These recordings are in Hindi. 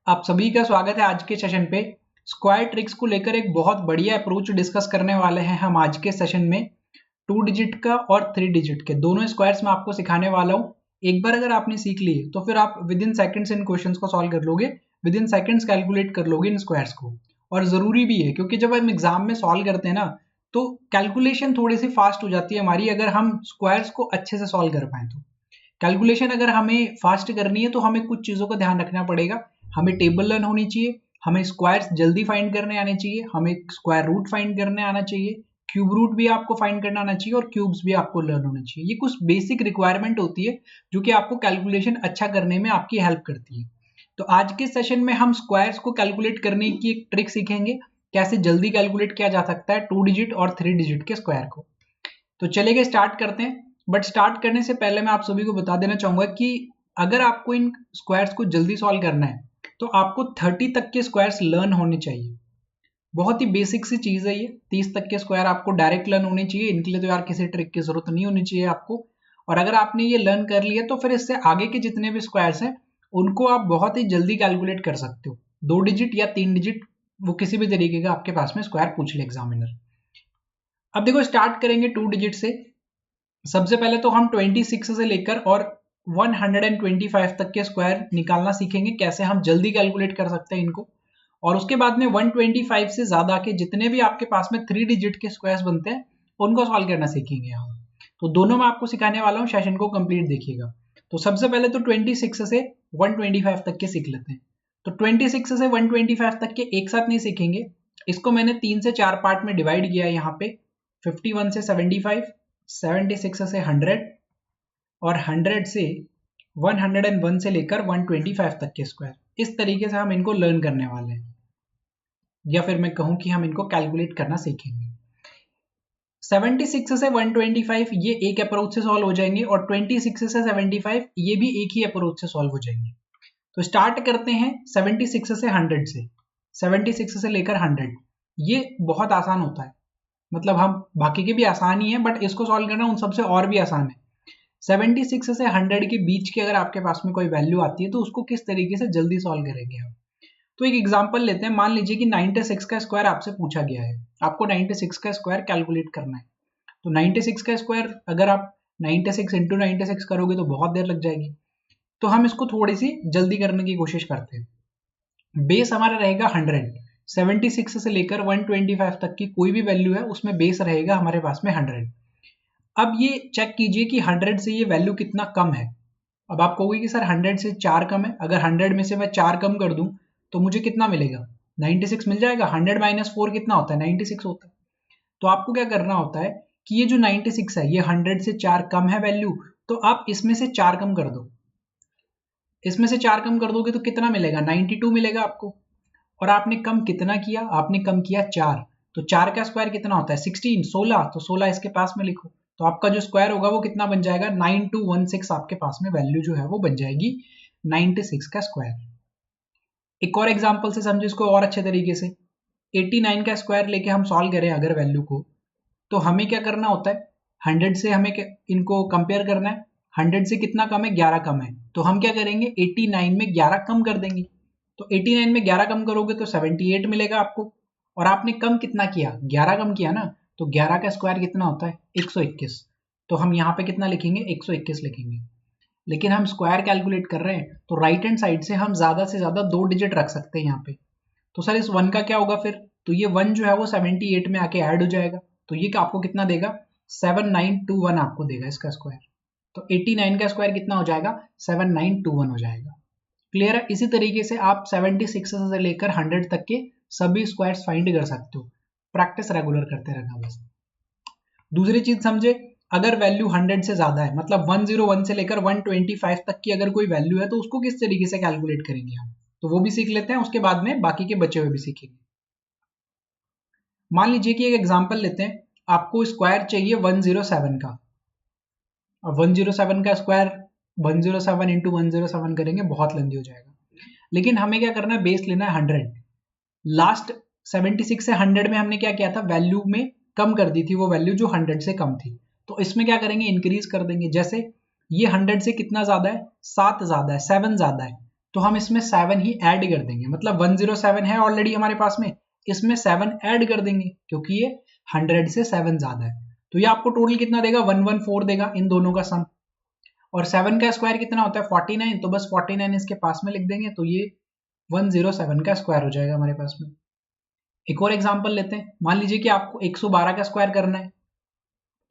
आप सभी का स्वागत है आज के सेशन पे। स्क्वायर ट्रिक्स को लेकर एक बहुत बढ़िया अप्रोच डिस्कस करने वाले हैं हम आज के सेशन में। 2 डिजिट का और 3 डिजिट के दोनों स्क्वायर्स मैं आपको सिखाने वाला हूँ। एक बार अगर आपने सीख लिए तो फिर आप with in seconds in questions को सॉल्व कर लोगे, विद इन सेकंड्स कैलकुलेट कर लोगे इन स्क्वायर्स को। और जरूरी भी है क्योंकि जब हम एग्जाम में सॉल्व करते हैं ना तो कैलकुलेशन थोड़ी सी फास्ट हो जाती है हमारी, अगर हम स्क्वायर्स को अच्छे से सॉल्व कर पाए तो। कैलकुलेशन अगर हमें फास्ट करनी है तो हमें कुछ चीज़ों का ध्यान रखना पड़ेगा। हमें टेबल लर्न होनी चाहिए, हमें स्क्वायर्स जल्दी फाइंड करने आने चाहिए, हमें स्क्वायर रूट फाइंड करने आना चाहिए, क्यूब रूट भी आपको फाइंड करना आना चाहिए और क्यूब्स भी आपको लर्न होना चाहिए। ये कुछ बेसिक रिक्वायरमेंट होती है जो कि आपको कैलकुलेशन अच्छा करने में आपकी हेल्प करती है। तो आज के सेशन में हम स्क्वायर्स को कैलकुलेट करने की एक ट्रिक सीखेंगे, कैसे जल्दी कैलकुलेट किया जा सकता है 2 डिजिट और 3 डिजिट के स्क्वायर को। तो चलिए स्टार्ट करते हैं। बट स्टार्ट करने से पहले मैं आप सभी को बता देना चाहूंगा कि अगर आपको इन स्क्वायर्स को जल्दी सॉल्व करना है तो आपको 30 तक के स्क्वायर्स लर्न होने चाहिए। बहुत ही बेसिक सी चीज है ये। 30 तक के स्क्वायर आपको डायरेक्ट लर्न होने चाहिए, इनके लिए तो यार किसी ट्रिक की जरूरत नहीं होनी चाहिए आपको। और अगर आपने ये लर्न कर लिया तो फिर इससे आगे के जितने भी स्क्वायर्स हैं उनको आप बहुत ही जल्दी कैलकुलेट कर सकते हो। 2 डिजिट या 3 डिजिट, वो किसी भी तरीके का आपके पास में स्क्वायर पूछ ले एग्जामिनर। अब देखो स्टार्ट करेंगे 2 डिजिट से। सबसे पहले तो हम 26 से लेकर और 125 तक के स्क्वायर निकालना सीखेंगे, कैसे हम जल्दी कैलकुलेट कर सकते हैं इनको। और उसके बाद में 125 से ज्यादा के जितने भी आपके पास में 3 डिजिट के स्क्वायर्स बनते हैं उनको सॉल्व करना सीखेंगे हम। तो दोनों मैं आपको सिखाने वाला हूँ, सेशन को कंप्लीट देखिएगा। तो सबसे पहले तो 26 से 125 तक के सीख लेते हैं। तो 26 से 125 तक के एक साथ नहीं सीखेंगे, इसको मैंने 3 से 4 पार्ट में डिवाइड किया है यहाँ पे। 51 से 75, 76 से 100 और 100 से 101 से लेकर 125 तक के स्क्वायर। इस तरीके से हम इनको लर्न करने वाले हैं, या फिर मैं कहूं कि हम इनको कैलकुलेट करना सीखेंगे। 76 से 125 ये एक अप्रोच से सॉल्व हो जाएंगे और 26 से 75 ये भी एक ही अप्रोच से सॉल्व हो जाएंगे। तो स्टार्ट करते हैं 76 से 100 से। 76 से लेकर 100 ये बहुत आसान होता है, मतलब हम बाकी के भी आसान ही है बट इसको सॉल्व करना उन सबसे और भी आसान है। 76 से 100 के बीच की अगर आपके पास में कोई वैल्यू आती है तो उसको किस तरीके से जल्दी सॉल्व करेंगे हम। तो एक एग्जांपल लेते हैं। मान लीजिए कि 96 का स्क्वायर आपसे पूछा गया है, आपको 96 का स्क्वायर कैलकुलेट करना है। तो 96 का स्क्वायर अगर आप 96 इंटू 96 करोगे तो बहुत देर लग जाएगी। तो हम इसको थोड़ी सी जल्दी करने की कोशिश करते हैं। बेस हमारा रहेगा 100। 76 से लेकर 125 तक की कोई भी वैल्यू है उसमें बेस रहेगा हमारे पास में 100। अब ये चेक कीजिए कि 100 से ये वैल्यू कितना कम है। अब आप कहोगे कि सर 100 से 4 कम है, अगर 100 में से मैं 4 कम कर दूं तो मुझे कितना मिलेगा? 96 मिल जाएगा। 100 माइनस 4 कितना होता है? 96 होता है। तो आपको क्या करना होता है कि ये जो 96 है ये 100 से 4 कम है वैल्यू, तो आप इसमें से 4 कम कर दो। इसमें से 4 कम कर दोगे तो कितना मिलेगा? 92 मिलेगा आपको। और आपने कम कितना किया? आपने कम किया 4। तो 4 का स्क्वायर कितना होता है? 16, 16। तो 16 इसके पास में लिखो, तो आपका जो स्क्वायर होगा वो कितना बन जाएगा? 9216 आपके पास में वैल्यू जो है वो बन जाएगी 96 का स्क्वायर। एक और एग्जांपल से समझो इसको और अच्छे तरीके से। 89 का स्क्वायर लेके हम सॉल्व करें अगर वैल्यू को, तो हमें क्या करना होता है? 100 से हमें इनको कंपेयर करना है। 100 से कितना कम है? 11 कम है। तो हम क्या करेंगे? 89 में 11 कम कर देंगे। तो 89 में 11 कम करोगे तो 78 मिलेगा आपको। और आपने कम कितना किया? 11 कम किया ना। तो 11 का स्क्वायर कितना होता है? 121। तो हम यहाँ पे कितना लिखेंगे? 121 लिखेंगे। लेकिन हम स्क्वायर कैलकुलेट कर रहे हैं तो राइट हैंड साइड से हम ज्यादा से ज्यादा 2 डिजिट रख सकते हैं यहाँ पे। तो सर इस 1 का क्या होगा फिर? तो ये 1 जो है वो 78 में आके ऐड हो जाएगा। तो ये आपको कितना देगा? 7921 आपको देगा इसका स्क्वायर। तो 89 का स्क्वायर कितना हो जाएगा? 7921 हो जाएगा। क्लियर है? इसी तरीके से आप 76 से लेकर 100 तक के सभी स्क्वायर्स फाइंड कर सकते हो। प्रैक्टिस रेगुलर करते रहना बस। दूसरी चीज समझे, अगर वैल्यू 100 से ज्यादा है, मतलब 101 से लेकर 125 तक की अगर कोई वैल्यू है तो उसको किस तरीके से कैलकुलेट करेंगे हम, तो वो भी सीख लेते हैं। उसके बाद में बाकी के बचे हुए भी सीखेंगे। मान लीजिए कि एक एग्जांपल लेते हैं, आपको स्क्वायर चाहिए 107 का। अब 107 का स्क्वायर 107 इंटू 107 करेंगे, बहुत लेंदी हो जाएगा। लेकिन हमें क्या करना है? बेस लेना है 100। लास्ट 76 से 100 में हमने क्या किया था? वैल्यू में कम कर दी थी वो वैल्यू जो 100 से कम थी। तो इसमें क्या करेंगे? इंक्रीज कर देंगे। जैसे ये 100 से कितना ज्यादा है? 7 ज्यादा है, 7 ज्यादा है। तो हम इसमें 7 ही ऐड कर देंगे, मतलब 107 है ऑलरेडी हमारे पास में, इसमें 7 ऐड कर देंगे क्योंकि ये 100 से 7 ज्यादा है। तो ये आपको टोटल कितना देगा, 114 देगा इन दोनों का सम। और 7 का स्क्वायर कितना होता है 49, तो बस 49 इसके पास में लिख देंगे, तो ये 107 का स्क्वायर हो जाएगा हमारे पास में। एक और एग्जांपल लेते हैं, मान लीजिए कि आपको 112 का स्क्वायर करना है,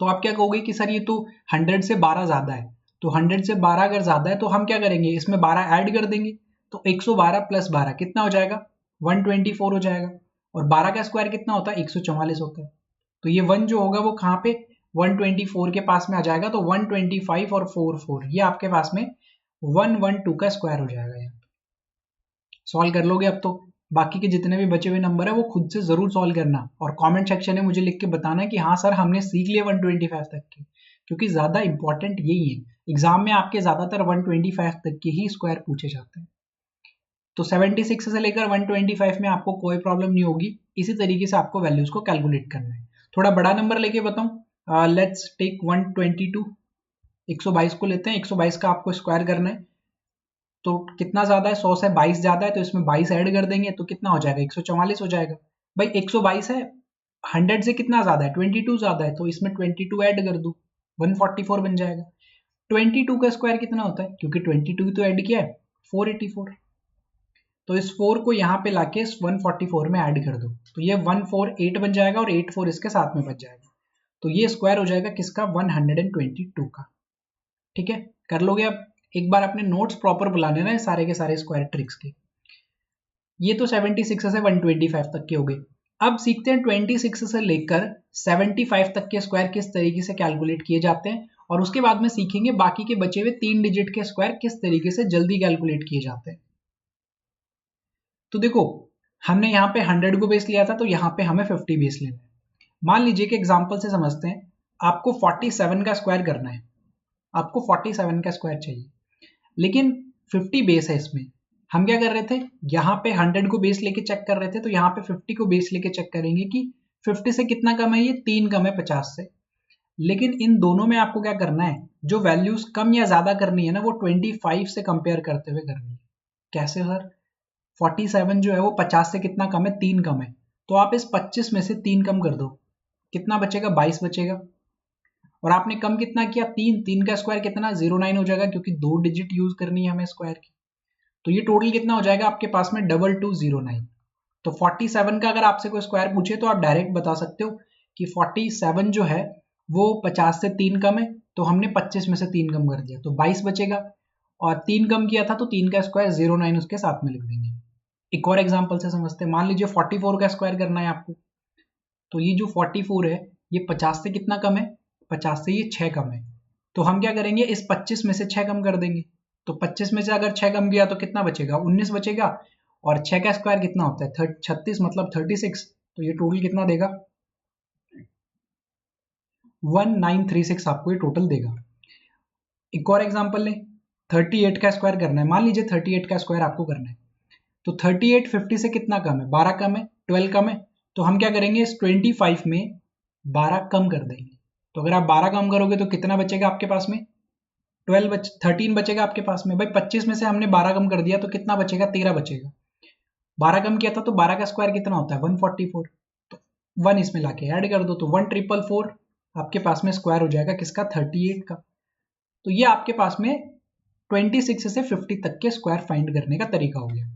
तो आप क्या कहोगे कि सर ये तो 100 से 12 ज्यादा है, तो 100 से 12 अगर ज्यादा है तो हम क्या करेंगे, इसमें 12 ऐड कर देंगे, तो 112 प्लस 12 कितना हो जाएगा, 124 हो जाएगा। और 12 का स्क्वायर कितना होता है, 144 होता है। तो ये 1 जो होगा वो कहाँ पे 124 के पास में आ जाएगा, तो 125 और 4 ये आपके पास में 112 का स्क्वायर हो जाएगा। यहाँ सॉल्व कर लोगे अब तो, बाकी के जितने भी बचे हुए नंबर है वो खुद से जरूर सॉल्व करना, और कमेंट सेक्शन में मुझे लिख के बताना कि हाँ सर हमने सीख लिया 125 तक के, क्योंकि ज्यादा इंपॉर्टेंट यही है, एग्जाम में आपके ज्यादातर 125 तक के ही स्क्वायर पूछे जाते हैं। तो 76 से लेकर 125 में आपको कोई प्रॉब्लम नहीं होगी, इसी तरीके से आपको वैल्यूज को कैलकुलेट करना है। थोड़ा बड़ा नंबर लेके बताऊं, लेट्स टेक 122, 122 को लेते हैं, 122 का आपको स्क्वायर करना है, तो कितना ज्यादा है, 100 से 22 ज्यादा है, तो इसमें 22 ऐड कर देंगे तो कितना हो जाएगा, 144 हो जाएगा। भाई 122 है, 100 से कितना ज्यादा है, 22 ज्यादा है, तो इसमें 22 ऐड कर दूं, 144 बन जाएगा। 22 का स्क्वायर कितना होता है, क्योंकि 22 तो ऐड किया है 484, तो इस 4 को यहाँ पे लाके इस 144 में ऐड कर दो, तो ये 148 बन जाएगा और 84 इसके साथ में बच जाएगा, तो ये स्क्वायर हो जाएगा किसका, 122 का। ठीक है, कर लोगे। अब एक बार अपने नोट्स प्रॉपर बुला लेना है सारे के सारे स्क्वायर ट्रिक्स के। ये तो 76 से 125 तक के हो गए। अब सीखते हैं 26 से लेकर 75 तक के स्क्वायर किस तरीके से कैलकुलेट किए जाते हैं, और उसके बाद में सीखेंगे बाकी के बचे हुए 3 डिजिट के स्क्वायर किस तरीके से जल्दी कैलकुलेट किए जाते हैं। तो देखो, हमने यहाँ पे 100 को बेस लिया था, तो यहाँ पे हमें 50 बेस लेना है। मान लीजिए कि एग्जाम्पल से समझते हैं, आपको 47 का स्क्वायर करना है, आपको 47 का स्क्वायर चाहिए, लेकिन 50 बेस है इसमें। हम क्या कर रहे थे, यहाँ पे 100 को बेस लेके चेक कर रहे थे, तो यहाँ पे 50 को बेस लेके चेक करेंगे कि 50 से कितना कम है, ये 3 कम है 50 से। लेकिन इन दोनों में आपको क्या करना है, जो वैल्यूज कम या ज्यादा करनी है ना, वो 25 से कंपेयर करते हुए करनी है। कैसे सर, 47 जो है वो 50 से कितना कम है, 3 कम है, तो आप इस 25 में से 3 कम कर दो, कितना बचेगा, 22 बचेगा। और आपने कम कितना किया, 3 का स्क्वायर कितना, 09 हो जाएगा, क्योंकि 2 डिजिट यूज करनी है हमें स्क्वायर की। तो ये टोटल कितना हो जाएगा आपके पास में, 2209। तो 47 का अगर आपसे कोई स्क्वायर पूछे तो आप डायरेक्ट बता सकते हो कि 47 जो है वो 50 से 3 कम है, तो हमने 25 में से 3 कम कर दिया, तो 22 बचेगा। और 3 कम किया था तो 3 का स्क्वायर 09 उसके साथ में लिख देंगे। एक और एग्जाम्पल से समझते हैं, मान लीजिए 44 का स्क्वायर करना है आपको, तो ये जो 44 है ये 50 से कितना कम है, 50 से ये 6 कम है, तो हम क्या करेंगे, इस 25 में से 6 कम कर देंगे, तो 25 में से अगर 6 कम किया तो कितना बचेगा, 19 बचेगा। और 6 का स्क्वायर कितना होता है, 36 मतलब 36, तो ये टोटल कितना देगा, 1936 आपको ये टोटल देगा। एक और एग्जांपल लें, 38 का स्क्वायर करना है, मान लीजिए 38 का स्क्वायर आपको करना है, तो 38 50 से कितना कम है, 12 कम है, 12 कम है, तो हम क्या करेंगे, इस 25 में 12 कम कर देंगे। तो अगर आप 12 कम करोगे तो कितना बचेगा आपके पास में, 13 बचेगा आपके पास में। भाई 25 में से हमने 12 कम कर दिया तो कितना बचेगा, 13 बचेगा। 12 कम किया था तो 12 का स्क्वायर कितना होता है, 144, तो 1 इसमें लाके ऐड कर दो, तो 1444 आपके पास में स्क्वायर हो जाएगा किसका, 38 का। तो ये आपके पास में 26 से 50 तक के स्क्वायर फाइंड करने का तरीका हो गया।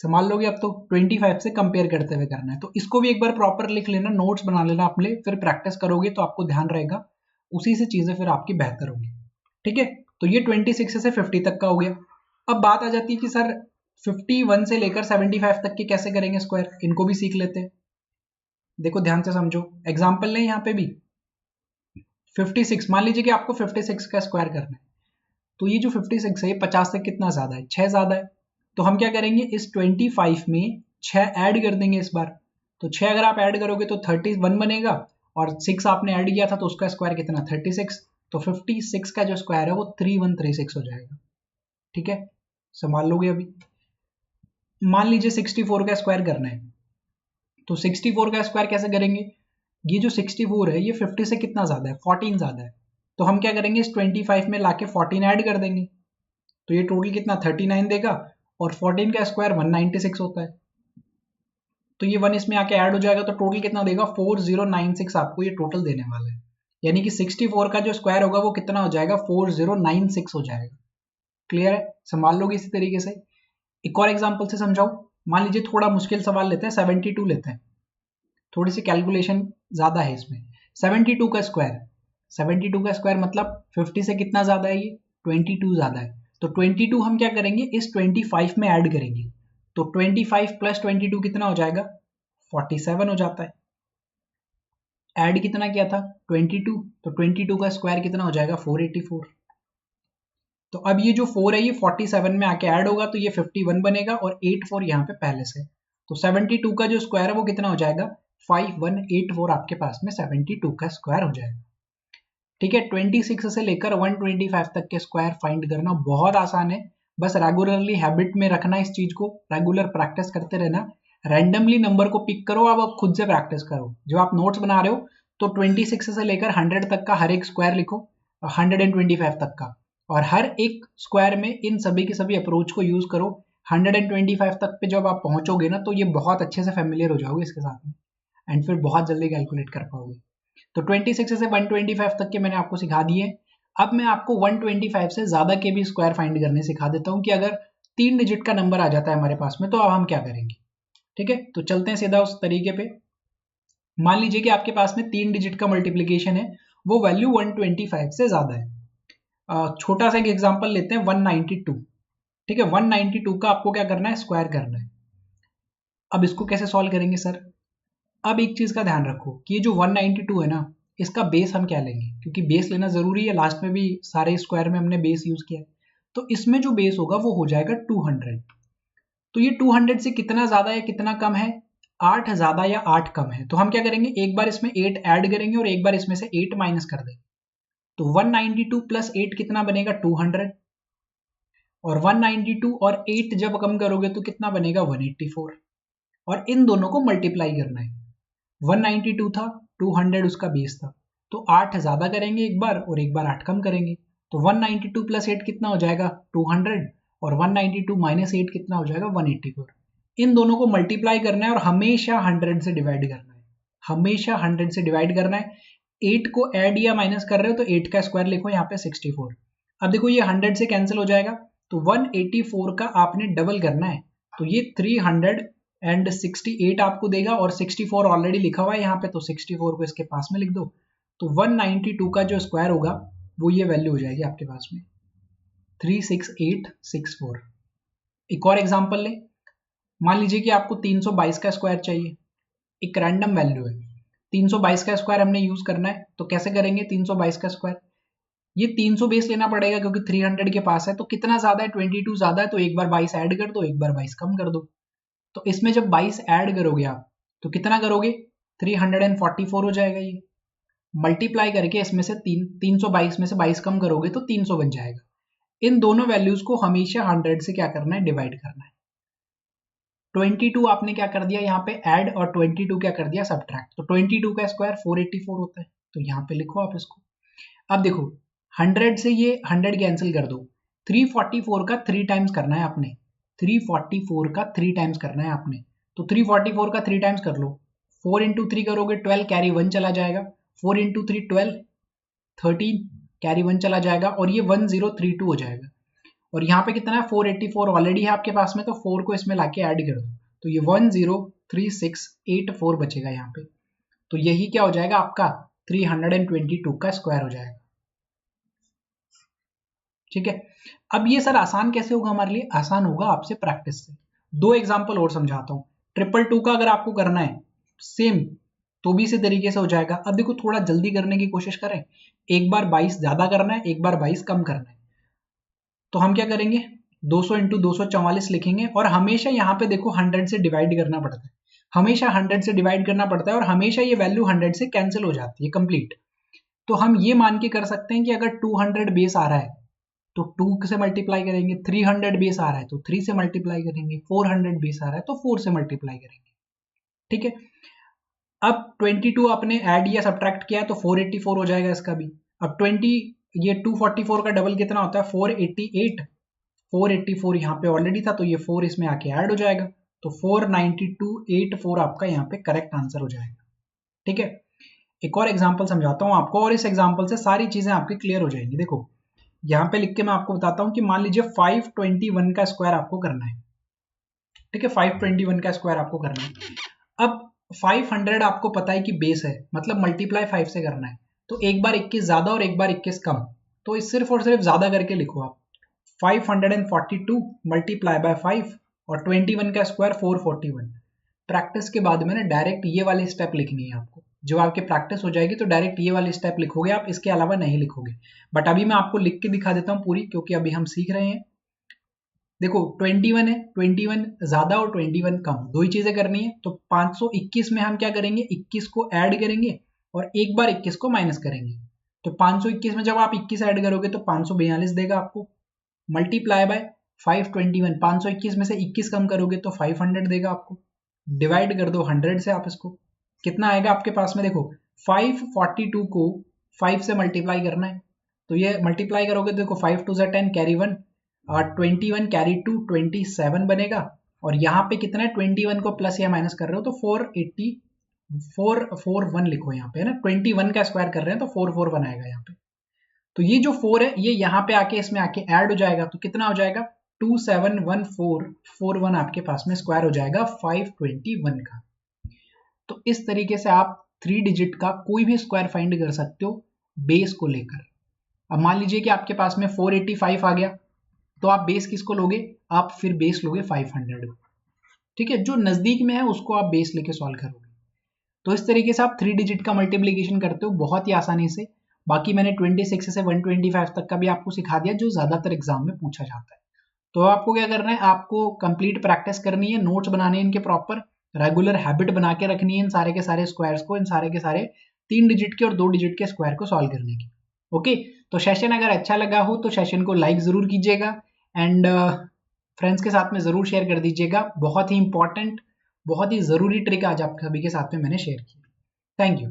संभाल लोगे अब तो, 25 से कंपेयर करते हुए करना है, तो इसको भी एक बार प्रॉपर लिख लेना, नोट्स बना लेना अपने, फिर प्रैक्टिस करोगे तो आपको ध्यान रहेगा, उसी से चीजें फिर आपकी बेहतर होंगी। ठीक है, तो ये 26 से 50 तक का हो गया। अब बात आ जाती है कि सर 51 से लेकर 75 तक के कैसे करेंगे स्क्वायर, इनको भी सीख लेते हैं। देखो ध्यान से समझो, एग्जाम्पल लें यहाँ पे भी 56, मान लीजिए कि आपको 56 का स्क्वायर करना है, तो ये जो 56 है ये 50 से कितना ज्यादा है, 6 ज्यादा है, तो हम क्या करेंगे, इस 25 में 6 ऐड कर देंगे इस बार, तो 6 अगर आप ऐड करोगे तो 31 बनेगा, और 6 आपने ऐड किया था तो उसका स्क्वायर कितना, 36, तो 56 का जो स्क्वायर है वो 3136 हो जाएगा। ठीक है, संभाल लोगे अभी। मान लीजिए 64 का स्क्वायर करना है, तो 64 का स्क्वायर कैसे करेंगे, ये जो 64 है ये 50 से कितना ज्यादा है, 14 ज्यादा है, तो हम क्या करेंगे, इस 25 में लाके 14 ऐड कर देंगे, तो ये टोटल कितना 39 देगा, और 14 का स्क्वायर 196 होता है, तो ये 1 इसमें आके ऐड हो जाएगा, तो टोटल कितना देगा 4096 आपको ये टोटल देने वाला है। यानी कि 64 का जो स्क्वायर होगा वो कितना हो जाएगा 4096 हो जाएगा। क्लियर है, संभाल लोगे इसी तरीके से। एक और एग्जांपल से समझाऊं, मान लीजिए थोड़ा मुश्किल सवाल लेते हैं, 72 लेते हैं, थोड़ी सी कैलकुलेशन ज्यादा है इसमें। 72 का स्क्वायर, 72 का स्क्वायर मतलब 50 से कितना ज्यादा है, ये 22 ज्यादा है, तो 22 हम क्या करेंगे इस 25 में ऐड करेंगे, तो 25 प्लस 22 कितना हो जाएगा 47 हो जाता है। ऐड कितना किया था 22, तो 22 का स्क्वायर कितना हो जाएगा 484। तो अब ये जो 4 है ये 47 में आके ऐड होगा, तो ये 51 बनेगा, और 84 यहाँ पे पहले से, तो 72 का जो स्क्वायर है वो कितना हो जाएगा 5184 आपके पास में 72 का स्क्वायर हो जाएगा। ठीक है, 26 से लेकर 125 तक के स्क्वायर फाइंड करना बहुत आसान है, बस रेगुलरली हैबिट में रखना इस चीज को, रेगुलर प्रैक्टिस करते रहना। रैंडमली नंबर को पिक करो, अब खुद से प्रैक्टिस करो। जो आप नोट्स बना रहे हो तो 26 से लेकर 100 तक का हर एक स्क्वायर लिखो, 125 तक का, और हर एक स्क्वायर में इन सभी के सभी अप्रोच को यूज करो। 125 तक पे जब आप पहुंचोगे ना तो ये बहुत अच्छे से फेमिलियर हो जाओगे इसके साथ में, एंड फिर बहुत जल्दी कैलकुलेट कर पाओगे। तो 26 से 125 तक के मैंने आपको सिखा दिए। अब मैं आपको 125 से ज्यादा के भी स्क्वायर फाइंड करने सिखा देता हूं कि अगर 3 डिजिट का नंबर आ जाता है हमारे पास में तो अब हम क्या करेंगे। ठीक है, तो चलते हैं सीधा उस तरीके पे। मान लीजिए कि आपके पास में 3 डिजिट का मल्टीप्लीकेशन है, वो वैल्यू 125 से ज्यादा है। छोटा सा एक एग्जांपल लेते हैं 192। ठीक है, 192 का आपको क्या करना है स्क्वायर करना है। अब इसको कैसे सॉल्व करेंगे सर, अब एक चीज का ध्यान रखो कि ये जो 192 है ना, इसका बेस हम क्या लेंगे, क्योंकि बेस लेना जरूरी है, लास्ट में भी सारे स्क्वायर में हमने बेस यूज किया है। तो इसमें जो बेस होगा वो हो जाएगा 200। तो ये 200 से कितना ज्यादा है कितना कम है, 8 ज्यादा या 8 कम है, तो हम क्या करेंगे एक बार इसमें 8 ऐड करेंगे और एक बार इसमें से 8 माइनस कर देंगे। तो 192 प्लस 8 कितना बनेगा 200, और 192 और 8 जब कम करोगे तो कितना बनेगा 184, और इन दोनों को मल्टीप्लाई करना है। 192 था, 200 उसका बेस था, तो 8 ज्यादा करेंगे एक बार और एक बार 8 कम करेंगे, तो 192 प्लस 8 कितना हो जाएगा 200, और 192 माइनस 8 कितना हो जाएगा 184। इन दोनों को मल्टीप्लाई करना है और हमेशा 100 से डिवाइड करना है, हमेशा 100 से डिवाइड करना है। 8 को ऐड या माइनस कर रहे हो तो 8 का स्क्वायर लिखो यहाँ पे 64। अब देखो ये 100 से कैंसिल हो जाएगा, तो 184 का आपने डबल करना है, तो ये 368 आपको देगा, और 64 ऑलरेडी लिखा हुआ है यहाँ पे, तो 64 को इसके पास में लिख दो। तो 192 का जो स्क्वायर होगा वो ये वैल्यू हो जाएगी आपके पास में 36864। एक और एग्जांपल ले, मान लीजिए कि आपको 322 का स्क्वायर चाहिए, एक रैंडम वैल्यू है, 322 का स्क्वायर हमने यूज करना है, तो कैसे करेंगे 322 का स्क्वायर, ये 300 बेस लेना पड़ेगा क्योंकि 300 के पास है, तो कितना ज्यादा है 22 ज्यादा है, तो एक बार 22 ऐड कर दो, एक बार 22 कम कर दो। तो इसमें जब 22 ऐड करोगे आप तो कितना करोगे 344 हो जाएगा, ये मल्टीप्लाई करके इसमें से 322 में से 22 कम करोगे तो 300 बन जाएगा। इन दोनों वैल्यूज को हमेशा 100 से क्या करना है डिवाइड करना है। 22 आपने क्या कर दिया यहाँ पे ऐड, और 22 क्या कर दिया सब्ट्रैक्ट, तो 22 का स्क्वायर 484 होता है, तो यहाँ पे लिखो आप इसको। अब देखो 100 से ये 100 कैंसिल कर दो, 344 का 3 टाइम्स करना है आपने, 344 का 3 टाइम्स करना है आपने, तो 344 का 3 टाइम्स कर लो, 4 इंटू 3 करोगे 12, कैरी 1 चला जाएगा, 4 इंटू 3 12, 13, कैरी 1 चला जाएगा, और ये 1032 हो जाएगा। और यहाँ पे कितना है 484 ऑलरेडी है आपके पास में, तो 4 को इसमें लाके ऐड कर दो, तो ये 103684 बचेगा यहाँ पे। तो यही क्या हो जाएगा आपका 322 का स्क्वायर हो जाएगा। ठीक है, अब ये सर आसान कैसे होगा हमारे लिए, आसान होगा आपसे प्रैक्टिस से। दो एग्जांपल और समझाता हूं। 222 का अगर आपको करना है सेम तो भी इसी तरीके से हो जाएगा। अब देखो थोड़ा जल्दी करने की कोशिश करें, एक बार 22 ज्यादा करना है, एक बार 22 कम करना है, तो हम क्या करेंगे 200 इंटू 244 लिखेंगे, और हमेशा यहाँ पे देखो 100 से डिवाइड करना पड़ता है, हमेशा 100 से डिवाइड करना पड़ता है, और हमेशा ये वैल्यू 100 से कैंसिल हो जाती है कंप्लीट। तो हम ये मान के कर सकते हैं कि अगर 200 बेस आ रहा है तो 2 से मल्टीप्लाई करेंगे, 300 बेस आ रहा है तो 3 से मल्टीप्लाई करेंगे, 400 बेस आ रहा है तो 4 से मल्टीप्लाई करेंगे। ठीक है, अब 22 आपने ऐड या सब्ट्रैक्ट किया तो 484 हो जाएगा इसका भी। अब 20 ये 244 का डबल कितना होता है 488, 484 यहाँ पे ऑलरेडी था, तो ये 4 इसमें आके ऐड हो जाएगा, तो 49284 आपका यहाँ पे करेक्ट आंसर हो जाएगा। ठीक है, एक और एग्जांपल समझाता हूँ आपको, और इस एग्जांपल से सारी चीजें आपकी क्लियर हो जाएंगी। देखो यहाँ पे लिख के मैं आपको बताता हूँ कि मान लीजिए 521 का स्क्वायर आपको करना है। ठीक है, 521 का स्क्वायर आपको करना है। अब 500 आपको पता है कि बेस है, मतलब मल्टीप्लाई 5 से करना है, तो एक बार 21 ज्यादा और एक बार 21 कम, तो इस सिर्फ और सिर्फ ज्यादा करके लिखो आप 542 मल्टीप्लाई बाय 5 और 21 का स्क्वायर 441। प्रैक्टिस के बाद में ना डायरेक्ट ये वाली स्टेप लिखनी है आपको, जब आपकी प्रैक्टिस हो जाएगी तो डायरेक्ट ये वाली स्टेप लिखोगे आप, इसके अलावा नहीं लिखोगे। बट अभी मैं आपको लिख के दिखा देता हूँ पूरी, क्योंकि अभी हम सीख रहे हैं। देखो 21 है, 21 ज्यादा और 21 कम, दो ही चीजें करनी है। तो 521 में हम क्या करेंगे, 21 को ऐड करेंगे और एक बार 21 को माइनस करेंगे। तो 521 में जब आप 21 ऐड करोगे तो 542 देगा आपको, मल्टीप्लाई बाय 521, 521 में से 21 कम करोगे तो 500 देगा आपको, डिवाइड कर दो 100 से आप इसको, कितना आएगा आपके पास में। देखो 542 को 5 से मल्टीप्लाई करना है, तो ये मल्टीप्लाई करोगे तो देखो 5 2 10 कैरी 1 और 21 कैरी 2 27 बनेगा, और यहाँ पे कितना है 21 को प्लस या माइनस कर रहे हो तो 441 लिखो यहाँ पे, है ना, 21 का स्क्वायर कर रहे हैं तो 441 आएगा यहाँ पे। तो ये जो 4 है ये यहाँ पे आके इसमें आके ऐड हो जाएगा, तो कितना हो जाएगा 271441 आपके पास में स्क्वायर हो जाएगा 521 का। तो इस तरीके से आप 3 डिजिट का कोई भी स्क्वायर फाइंड कर सकते हो बेस को लेकर। अब मान लीजिए कि आपके पास में 485 आ गया, तो आप बेस किसको लोगे, आप फिर बेस लोगे 500। ठीक है, जो नजदीक में है उसको आप बेस लेके सॉल्व करोगे। तो इस तरीके से आप 3 डिजिट का मल्टीप्लीकेशन करते हो बहुत ही आसानी से। बाकी मैंने 26 से 125 तक का भी आपको सिखा दिया, जो ज्यादातर एग्जाम में पूछा जाता है। तो आपको क्या करना है, आपको कंप्लीट प्रैक्टिस करनी है, नोट्स बनाने हैं इनके प्रॉपर, रेगुलर हैबिट बना के रखनी है इन सारे के सारे स्क्वायर्स को, इन सारे के सारे 3 डिजिट के और 2 डिजिट के स्क्वायर को सॉल्व करने की। ओके, तो सेशन अगर अच्छा लगा हो तो सेशन को लाइक जरूर कीजिएगा एंड फ्रेंड्स के साथ में जरूर शेयर कर दीजिएगा। बहुत ही इंपॉर्टेंट, बहुत ही जरूरी ट्रिक आज आप सभी के साथ में मैंने शेयर की। Thank you.